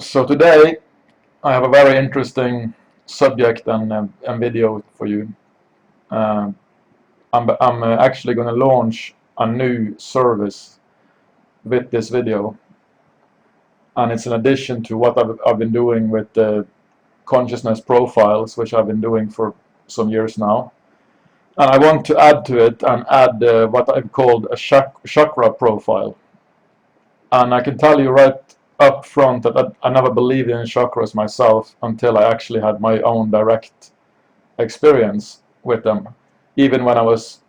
So today I have a very interesting subject and video for you. Uh, I'm actually going to launch a new service with this video, and it's in addition to what I've been doing with the consciousness profiles, which I've been doing for some years now. And I want to add to it and add what I've called a chakra profile. And I can tell you right up front that I never believed in chakras myself until I actually had my own direct experience with them. Even when I was,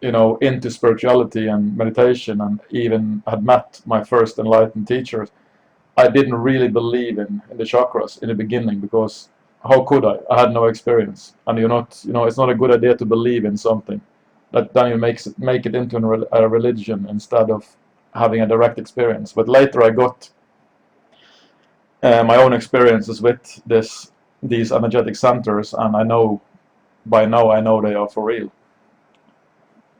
into spirituality and meditation, and even had met my first enlightened teachers, I didn't really believe in the chakras in the beginning, because how could I? I had no experience, and it's not a good idea to believe in something that then you make it into a religion instead of having a direct experience. But later I got my own experiences with these energetic centers, and by now I know they are for real.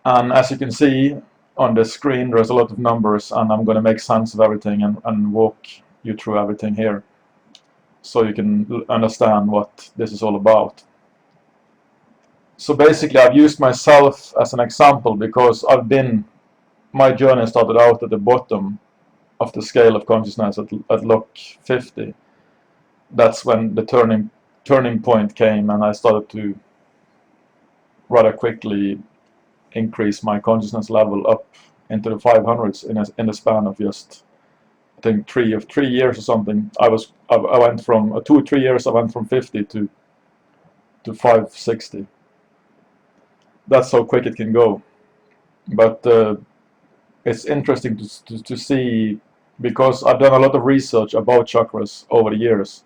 And as you can see on the screen, there's a lot of numbers, and I'm going to make sense of everything and walk you through everything here, so you can understand what this is all about. So basically, I've used myself as an example because my journey started out at the bottom of the scale of consciousness at lock 50. That's when the turning point came, and I started to rather quickly increase my consciousness level up into the 500s in the span of just, I think, 3 years or something. I went from 2 or 3 years. I went from 50 to 560. That's how quick it can go. But it's interesting to see, because I've done a lot of research about chakras over the years.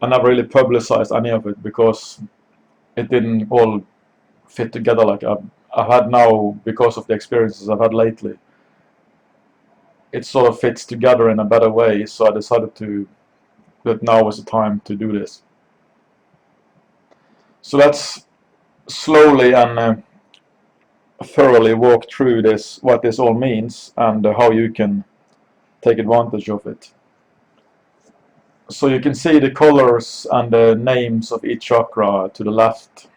I never really publicized any of it because it didn't all fit together like I've had now, because of the experiences I've had lately. It sort of fits together in a better way, so I decided that now was the time to do this. So let's slowly and thoroughly walk through what this all means, and how you can take advantage of it. So you can see the colors and the names of each chakra to the left.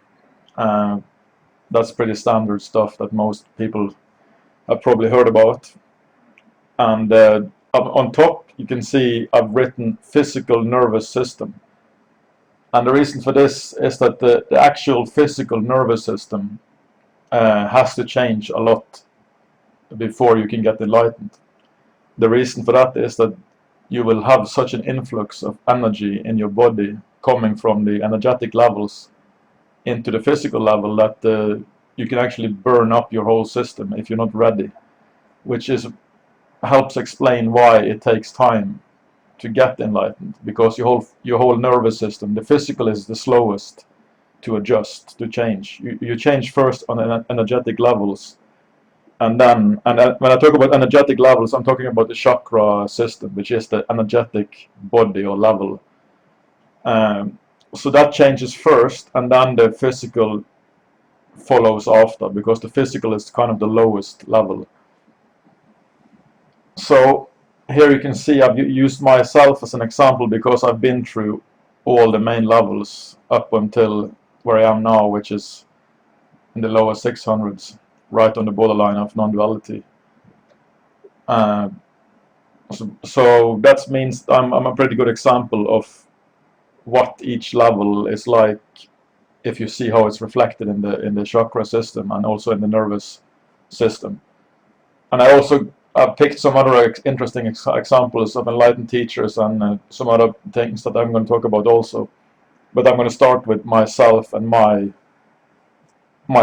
That's pretty standard stuff that most people have probably heard about. And on top you can see I've written physical nervous system. And the reason for this is that the actual physical nervous system has to change a lot before you can get enlightened. The reason for that is that you will have such an influx of energy in your body coming from the energetic levels into the physical level that you can actually burn up your whole system if you're not ready, which helps explain why it takes time to get enlightened, because your whole nervous system, the physical is the slowest to adjust, to change. You change first on energetic levels, and when I talk about energetic levels, I'm talking about the chakra system, which is the energetic body or level. So that changes first, and then the physical follows after, because the physical is kind of the lowest level. So here you can see I've used myself as an example, because I've been through all the main levels up until where I am now, which is in the lower 600s, right on the borderline of non-duality. So that means I'm a pretty good example of what each level is like, if you see how it's reflected in the chakra system and also in the nervous system. And I also picked some other interesting examples of enlightened teachers and some other things that I'm going to talk about also. But I'm going to start with myself and my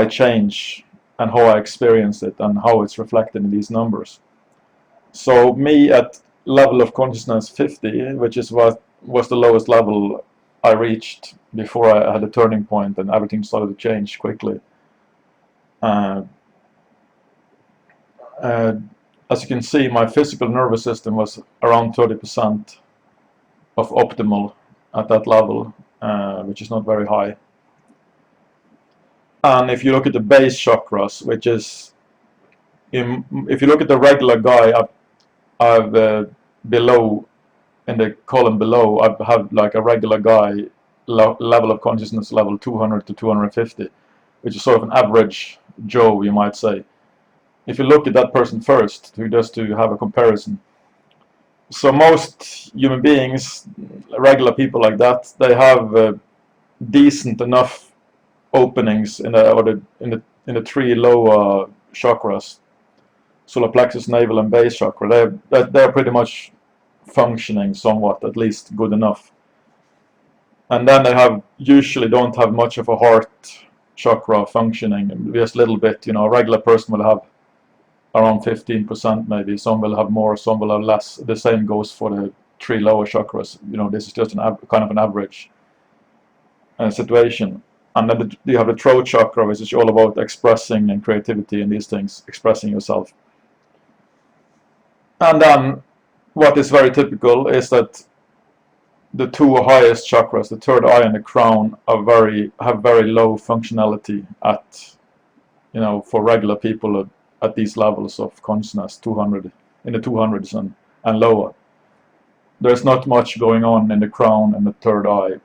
change and how I experienced it and how it's reflected in these numbers. So me at level of consciousness 50, which is what was the lowest level I reached before I had a turning point and everything started to change quickly. As you can see, my physical nervous system was around 30% of optimal at that level, which is not very high. And if you look at the base chakras, which is, if you look at the regular guy, I've below in the column below, I have like a regular guy, level of consciousness level 200 to 250, which is sort of an average Joe, you might say. If you look at that person first, just to have a comparison. So most human beings, regular people like that, they have decent enough openings in the three lower chakras, solar plexus, navel, and base chakra. They're pretty much functioning somewhat, at least good enough. And then they usually don't have much of a heart chakra functioning, just a little bit. A regular person will have around 15% maybe. Some will have more, some will have less. The same goes for the three lower chakras. This is just kind of an average situation. And then you have the throat chakra, which is all about expressing and creativity and these things, expressing yourself. And then what is very typical is that the two highest chakras, the third eye and the crown, have very low functionality for regular people at these levels of consciousness, 200 in the 200s and lower. There's not much going on in the crown and the third eye.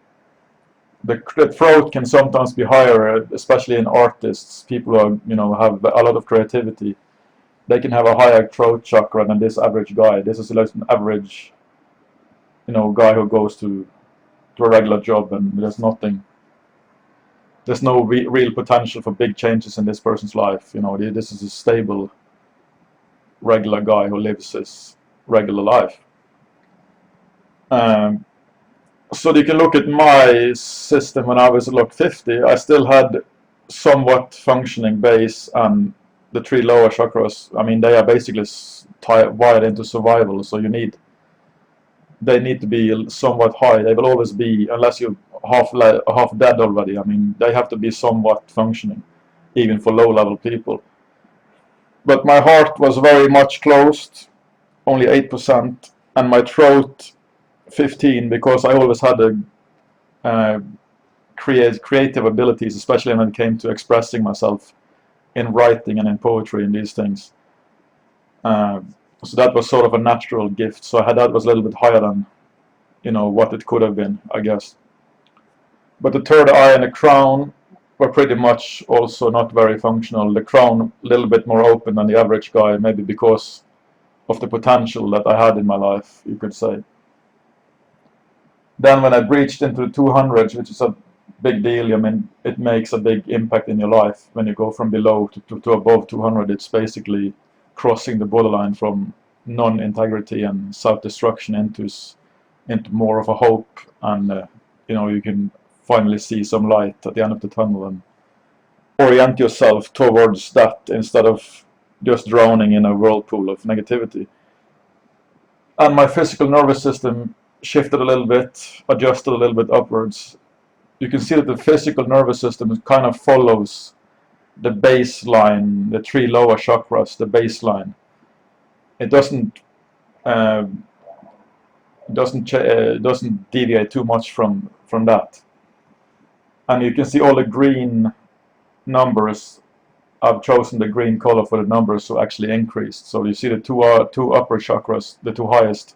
The throat can sometimes be higher, especially in artists, people who have a lot of creativity. They can have a higher throat chakra than this average guy. This is like an average, guy who goes to a regular job, and there's no real potential for big changes in this person's life. This is a stable, regular guy who lives his regular life. So you can look at my system when I was like 50. I still had somewhat functioning base, and the three lower chakras, they are basically wired into survival, so they need to be somewhat high. They will always be, unless you're half dead already. They have to be somewhat functioning, even for low-level people. But my heart was very much closed, only 8%, and my throat 15, because I always had creative abilities, especially when it came to expressing myself in writing and in poetry and these things. So that was sort of a natural gift. So that was a little bit higher than what it could have been, I guess. But the third eye and the crown were pretty much also not very functional. The crown a little bit more open than the average guy, maybe because of the potential that I had in my life, you could say. Then when I breached into the 200s, which is a big deal, it makes a big impact in your life. When you go from below to above 200, it's basically crossing the borderline from non-integrity and self-destruction into more of a hope, and you can finally see some light at the end of the tunnel and orient yourself towards that instead of just drowning in a whirlpool of negativity. And my physical nervous system shifted a little bit, adjusted a little bit upwards. You can see that the physical nervous system kind of follows the baseline, the three lower chakras, the baseline. It doesn't deviate too much from that. And you can see all the green numbers. I've chosen the green color for the numbers so actually increased. So you see the two upper chakras, the two highest,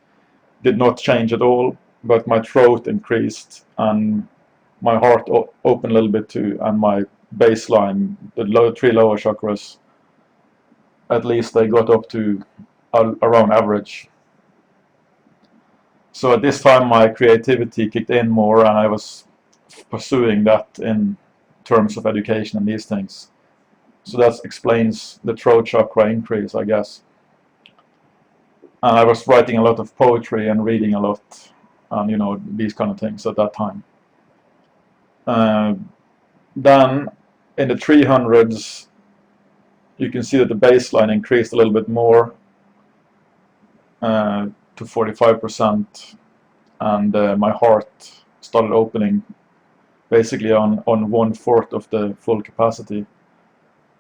did not change at all, but my throat increased and my heart opened a little bit too, and my baseline, the three lower chakras, at least they got up to around average. So at this time my creativity kicked in more, and I was pursuing that in terms of education and these things. So that explains the throat chakra increase, I guess. And I was writing a lot of poetry and reading a lot, and these kind of things at that time. Then in the 300s, you can see that the baseline increased a little bit more to 45%, and my heart started opening basically on 1/4 of the full capacity,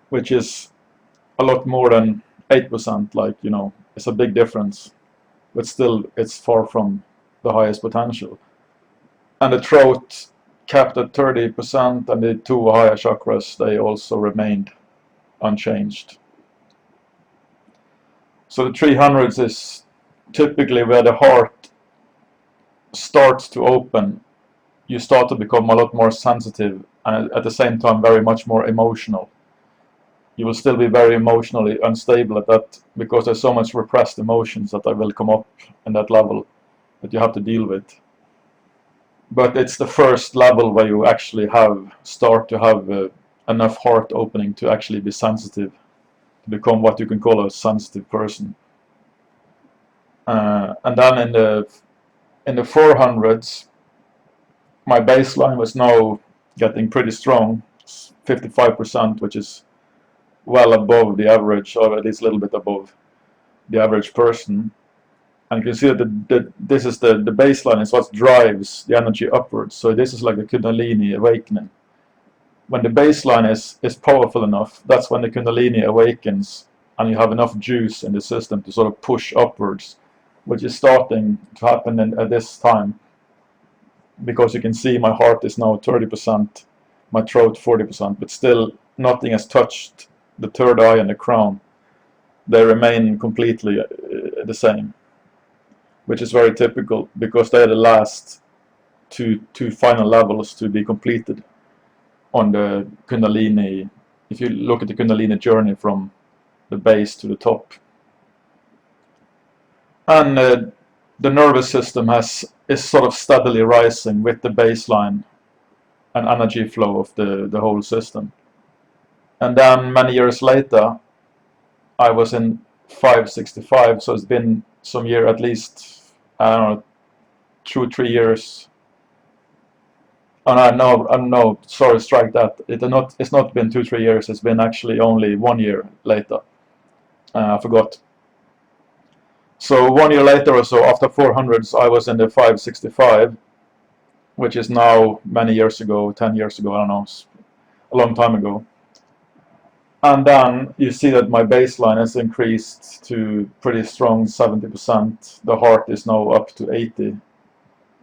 which is a lot more than 8%. It's a big difference, but still it's far from the highest potential. And the throat capped at 30%, and the two higher chakras, they also remained unchanged. So the 300s is typically where the heart starts to open, you start to become a lot more sensitive and at the same time very much more emotional. You will still be very emotionally unstable at that, because there's so much repressed emotions that will come up in that level that you have to deal with. But it's the first level where you actually start to have enough heart opening to actually be sensitive, to become what you can call a sensitive person. And then in the 400s, my baseline was now getting pretty strong, 55%, which is well above the average, or at least a little bit above the average person. And you can see that this is the baseline, is what drives the energy upwards. So this is like a Kundalini awakening. When the baseline is powerful enough, that's when the Kundalini awakens, and you have enough juice in the system to sort of push upwards, which is starting to happen at this time. Because you can see my heart is now 30%, my throat 40%, but still nothing has touched the third eye and the crown. They remain completely the same, which is very typical, because they are the last two final levels to be completed on the Kundalini. If you look at the Kundalini journey from the base to the top. And the nervous system is sort of steadily rising with the baseline and energy flow of the whole system. And then many years later, I was in 565, so it's been some year, at least, I don't know, 2 or 3 years. Oh no, sorry, strike that. It's not been 2 or 3 years, it's been actually only 1 year later. I forgot. So 1 year later or so, after 400s, I was in the 565, which is now many years ago, 10 years ago, I don't know, a long time ago. And then you see that my baseline has increased to pretty strong 70%. The heart is now up to 80.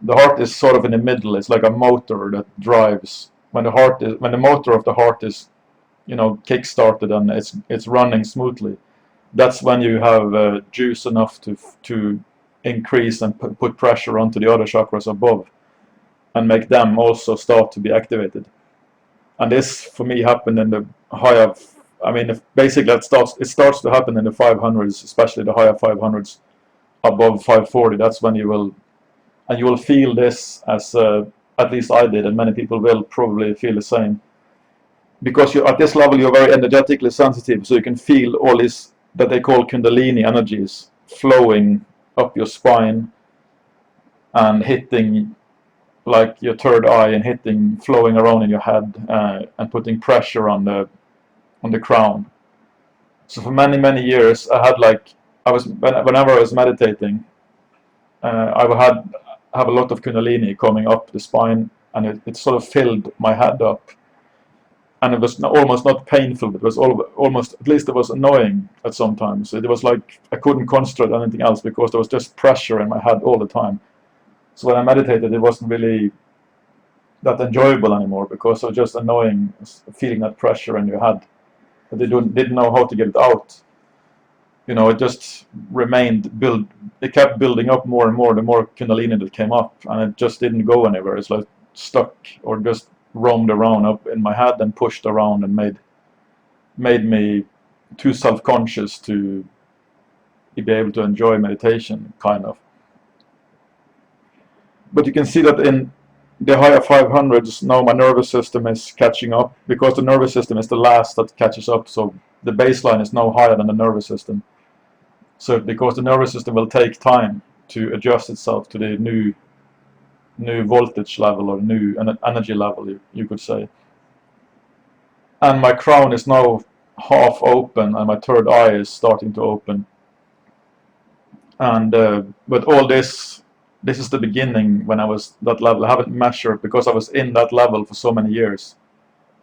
The heart is sort of in the middle. It's like a motor that drives. When the motor of the heart is, kick-started and it's running smoothly, that's when you have juice enough to increase and put pressure onto the other chakras above, and make them also start to be activated. And this, for me, happened in the higher. I mean, basically, it starts to happen in the 500s, especially the higher 500s, above 540. That's when you will feel this, as at least I did, and many people will probably feel the same. Because at this level, you're very energetically sensitive, so you can feel all these that they call Kundalini energies flowing up your spine and hitting like your third eye, and flowing around in your head, and putting pressure on the crown. So for many years, whenever I was meditating, I would have a lot of Kundalini coming up the spine, and it sort of filled my head up. And it was almost not painful, but it was almost, at least it was annoying at some times. It was like I couldn't concentrate on anything else, because there was just pressure in my head all the time. So when I meditated, it wasn't really that enjoyable anymore, because it was just annoying feeling that pressure in your head. But they didn't know how to get it out. It just it kept building up more and more, the more Kundalini that came up, and it just didn't go anywhere. It's like stuck, or just roamed around up in my head and pushed around, and made me too self-conscious to be able to enjoy meditation, kind of. But you can see that in the higher 500s, now my nervous system is catching up, because the nervous system is the last that catches up. So the baseline is now higher than the nervous system. So because the nervous system will take time to adjust itself to the new voltage level, or new energy level, you could say. And my crown is now half open, and my third eye is starting to open. And but all this is the beginning. When I was that level, I haven't measured, because I was in that level for so many years.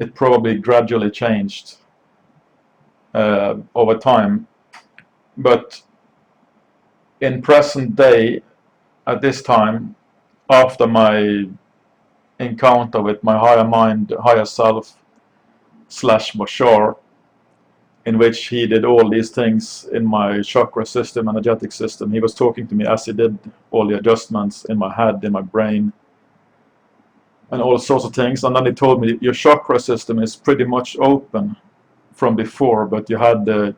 It probably gradually changed over time. But in present day, at this time, after my encounter with my higher mind, higher self / Bashar, in which he did all these things in my chakra system, energetic system. He was talking to me as he did all the adjustments in my head, in my brain, and all sorts of things. And then he told me, your chakra system is pretty much open from before, but you had the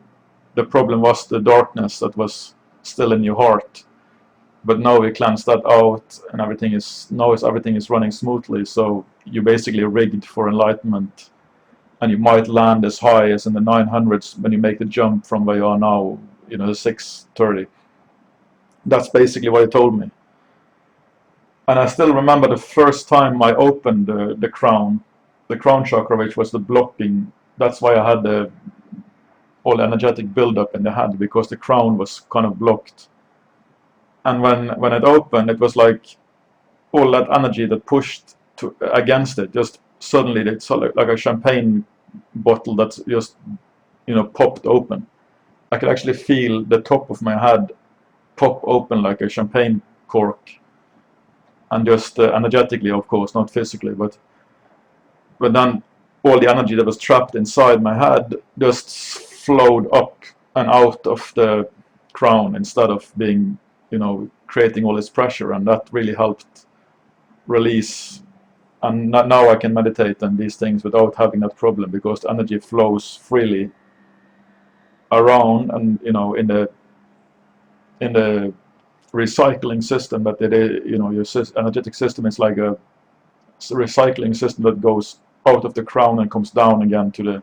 problem was the darkness that was still in your heart. But now we cleansed that out, and everything is running smoothly. So you basically rigged for enlightenment, and you might land as high as in the 900s when you make the jump from where you are now, you know, the 630. That's basically what he told me. And I still remember the first time I opened the crown chakra, which was the blocking. That's why I had all the energetic buildup in the head, because the crown was kind of blocked. And when it opened, it was like all that energy that pushed against it, just suddenly it's like a champagne bottle that's just, you know, popped open. I could actually feel the top of my head pop open like a champagne cork, and just energetically, of course, not physically, but then all the energy that was trapped inside my head just flowed up and out of the crown instead of being, you know, creating all this pressure, and that really helped release. And now I can meditate on these things without having that problem, because the energy flows freely around, and, you know, in the recycling system that it is, you know, your energetic system is like a recycling system that goes out of the crown and comes down again to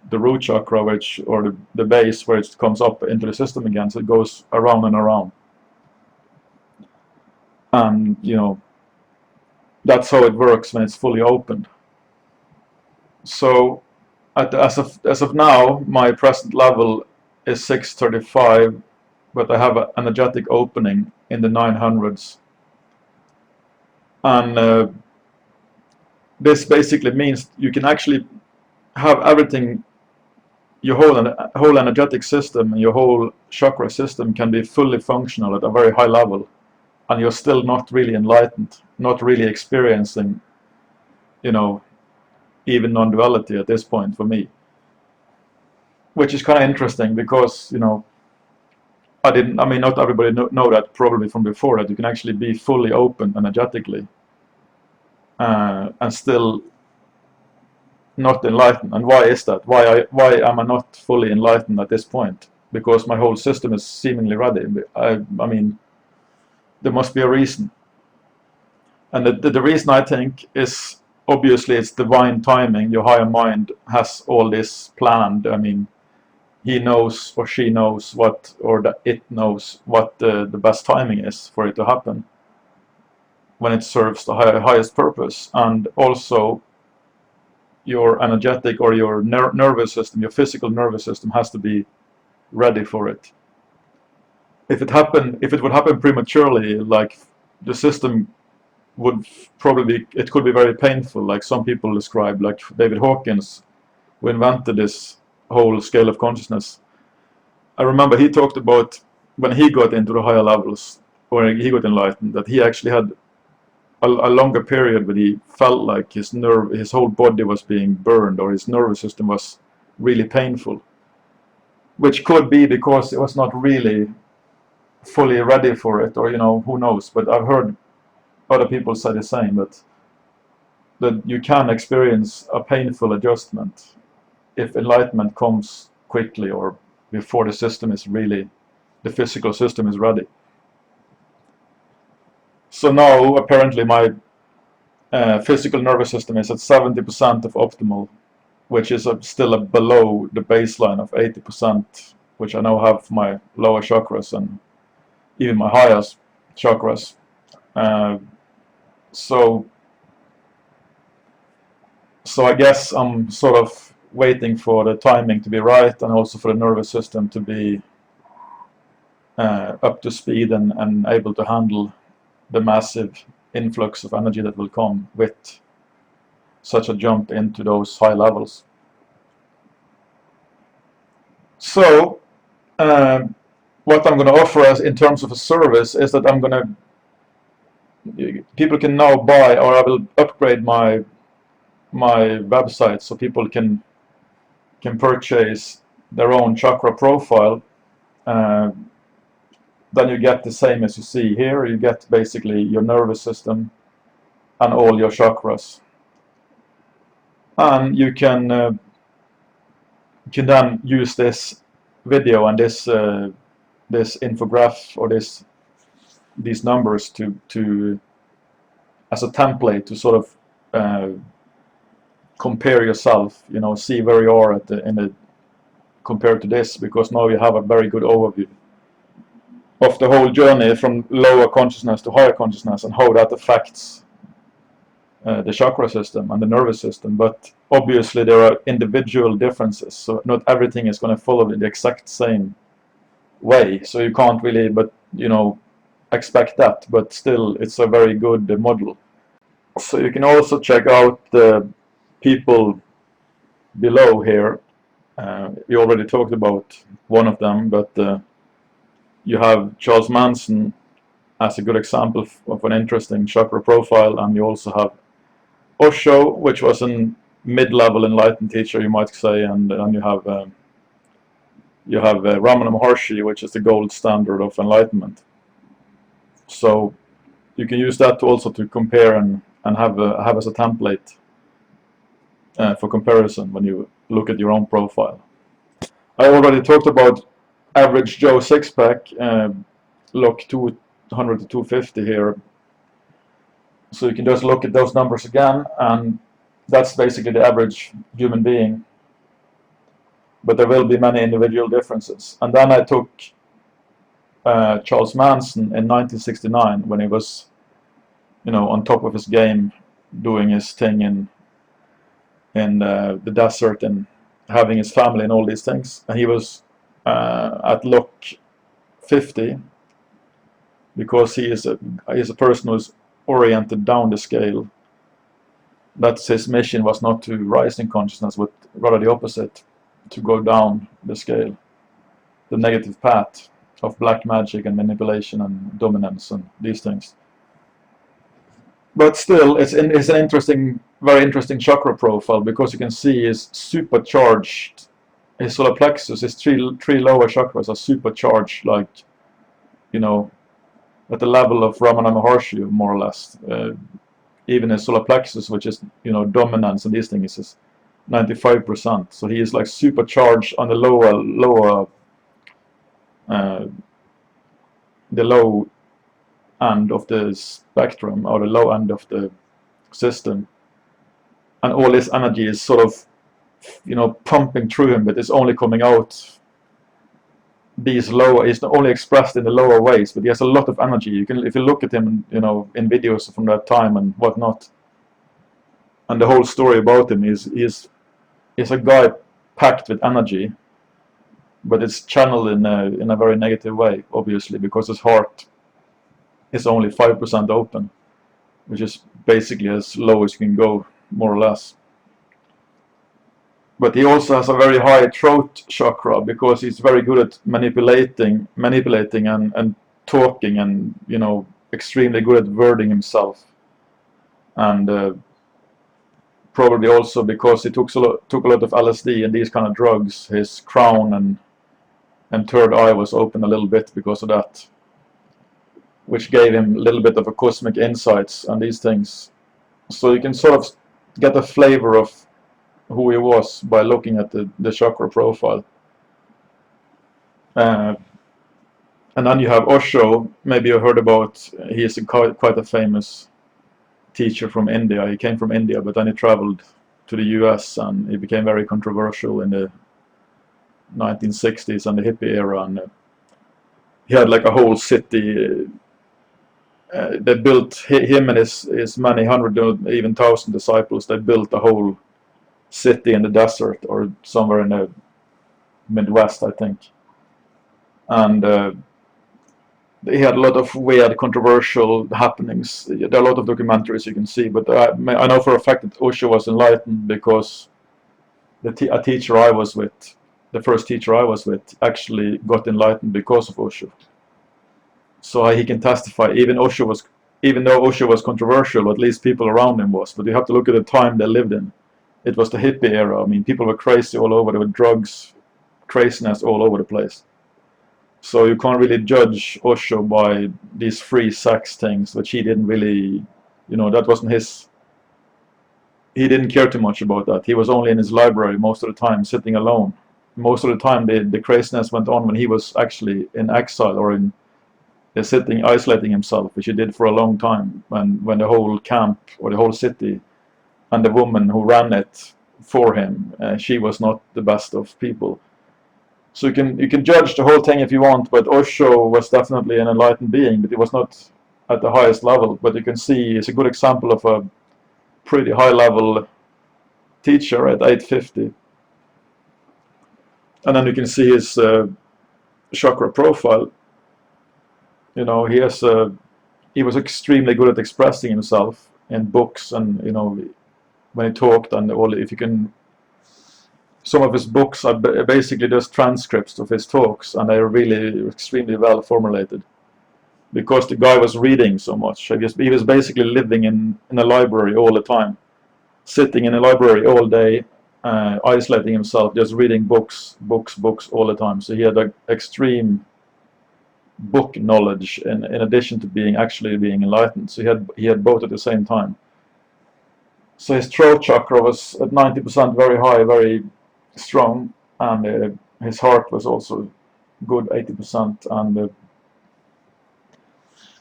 the root chakra, or the base, where it comes up into the system again. So it goes around and around, and, you know, that's how it works when it's fully opened. So as of now, my present level is 635, but I have an energetic opening in the 900s, and this basically means you can actually have everything. Your whole energetic system and your whole chakra system can be fully functional at a very high level, and you're still not really enlightened, not really experiencing, you know, even non-duality at this point for me, which is kind of interesting, because, you know, I mean, not everybody know that probably from before, that you can actually be fully open energetically, and still not enlightened. And why is that? Why am I not fully enlightened at this point? Because my whole system is seemingly ready. I mean, there must be a reason. And the reason, I think, is obviously it's divine timing. Your higher mind has all this planned. I mean, he knows, or she knows what, or it knows what the best timing is for it to happen, when it serves the highest purpose. And also, your energetic, or your nervous system, your physical nervous system, has to be ready for it. If it would happen prematurely, like, the system would probably, it could be very painful, like some people describe, like David Hawkins, who invented this whole scale of consciousness. I remember he talked about when he got into the higher levels, or he got enlightened, that he actually had a longer period where he felt like his whole body was being burned, or his nervous system was really painful, which could be because it was not really fully ready for it, or, you know, who knows. But I've heard other people say the same, that you can experience a painful adjustment if enlightenment comes quickly, or before the physical system is ready. So now apparently my physical nervous system is at 70% of optimal, which is still below the baseline of 80%, which I now have for my lower chakras and even my highest chakras. So I guess I'm sort of waiting for the timing to be right, and also for the nervous system to be up to speed and able to handle the massive influx of energy that will come with such a jump into those high levels. So what I'm going to offer as in terms of a service is that people can now buy, or I will upgrade my website, so people can can purchase their own chakra profile. Then you get the same as you see here. You get basically your nervous system and all your chakras. And you can then use this video and this infograph or these numbers to as a template to sort of compare yourself, you know, see where you are compared to this, because now you have a very good overview of the whole journey from lower consciousness to higher consciousness and how that affects the chakra system and the nervous system. But obviously there are individual differences, so not everything is going to follow in the exact same way, so you can't really, but you know, expect that. But still, it's a very good model. So you can also check out the people below here. We already talked about one of them, but you have Charles Manson as a good example of an interesting chakra profile, and you also have Osho, which was a mid-level enlightened teacher, you might say, and you have Ramana Maharshi, which is the gold standard of enlightenment. So you can use that also to compare and have as a template for comparison when you look at your own profile. I already talked about average Joe six-pack, look 200 to 250 here. So you can just look at those numbers again, and that's basically the average human being. But there will be many individual differences. And then I took Charles Manson in 1969, when he was, you know, on top of his game, doing his thing in the desert and having his family and all these things. And he was at lock 50, because he is a person who is oriented down the scale. That's his mission, was not to rise in consciousness, but rather the opposite, to go down the scale, the negative path of black magic and manipulation and dominance and these things. But still, it's an interesting, very interesting chakra profile, because you can see he's supercharged. His solar plexus, his three lower chakras are supercharged, like, you know, at the level of Ramana Maharshi, more or less. Even his solar plexus, which is, you know, dominance and these things, is 95%. So he is like supercharged on the low end of the spectrum, or the low end of the system, and all this energy is sort of, you know, pumping through him, but it's only coming out these lower, it's not only expressed in the lower ways, but he has a lot of energy. You can, if you look at him, you know, in videos from that time and whatnot, and the whole story about him is a guy packed with energy, but it's channeled in a very negative way, obviously, because his heart is only 5% open, which is basically as low as you can go, more or less. But he also has a very high throat chakra, because he's very good at manipulating and talking, and, you know, extremely good at wording himself. And probably also because he took a lot of LSD and these kind of drugs, his crown and third eye was open a little bit because of that, which gave him a little bit of a cosmic insights and these things. So you can sort of get a flavor of who he was by looking at the chakra profile. And then you have Osho. Maybe you heard about, he is quite a famous teacher from India. He came from India, but then he traveled to the US, and he became very controversial in the 1960s and the hippie era. And he had like a whole city. They built, him and his many hundred or even thousand disciples, they built a whole city in the desert, or somewhere in the Midwest, I think. And he had a lot of weird, controversial happenings. There are a lot of documentaries you can see, but I know for a fact that Osho was enlightened because a teacher I was with, the first teacher I was with, actually got enlightened because of Osho. So he can testify, even though Osho was controversial, at least people around him was. But you have to look at the time they lived in. It was the hippie era. I mean, people were crazy all over. There were drugs, craziness all over the place. So you can't really judge Osho by these free sex things, which he didn't really, that wasn't his. He didn't care too much about that. He was only in his library most of the time, sitting alone. Most of the time, the craziness went on when he was actually in exile or in sitting, isolating himself, which he did for a long time. When the whole camp or the whole city and the woman who ran it for him, she was not the best of people. So you can judge the whole thing if you want, but Osho was definitely an enlightened being, but he was not at the highest level. But you can see it's a good example of a pretty high level teacher at 850. And then you can see his chakra profile. He was extremely good at expressing himself in books, and when he talked, and some of his books are basically just transcripts of his talks, and they're really extremely well formulated, because the guy was reading so much. He was basically living in a library all the time, sitting in a library all day, isolating himself, just reading books all the time. So he had an extreme book knowledge in addition to actually being enlightened. So he had both at the same time. So his throat chakra was at 90% very high, very strong, and his heart was also good 80%, and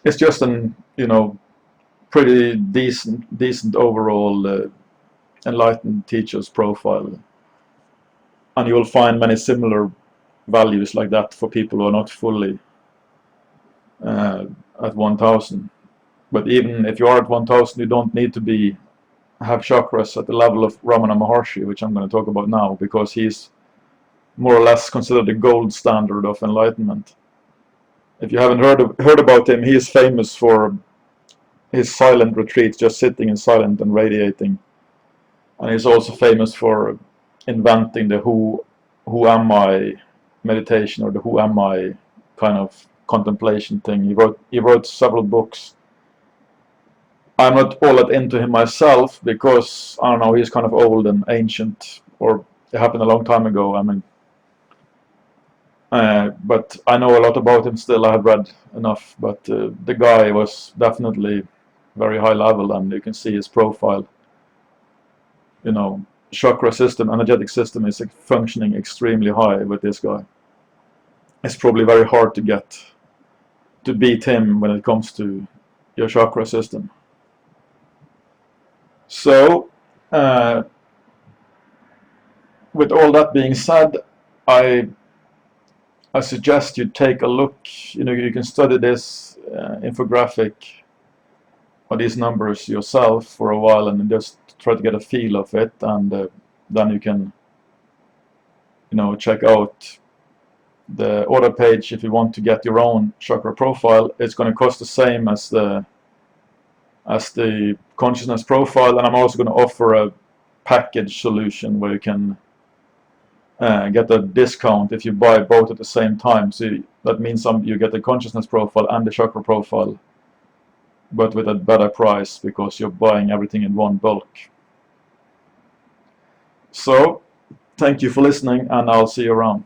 it's just an pretty decent overall enlightened teacher's profile, and you will find many similar values like that for people who are not fully at 1000. But even if you are at 1000, you don't need to have chakras at the level of Ramana Maharshi, which I'm going to talk about now, because he's more or less considered the gold standard of enlightenment. If you haven't heard about him, he is famous for his silent retreats, just sitting in silence and radiating. And he's also famous for inventing the who am I meditation, or the who am I kind of contemplation thing. He wrote several books. I'm not all that into him myself, because I don't know, he's kind of old and ancient, or it happened a long time ago. I mean, but I know a lot about him still. I have read enough, but the guy was definitely very high level, and you can see his profile. Chakra system, energetic system is functioning extremely high with this guy. It's probably very hard to beat him when it comes to your chakra system. So, with all that being said, I suggest you take a look. You can study this infographic or these numbers yourself for a while, and just try to get a feel of it, and then you can check out the order page if you want to get your own chakra profile. It's going to cost the same as the consciousness profile, and I'm also going to offer a package solution where you can get a discount if you buy both at the same time. So that means you get the consciousness profile and the chakra profile, but with a better price, because you're buying everything in one bulk. So, thank you for listening, and I'll see you around.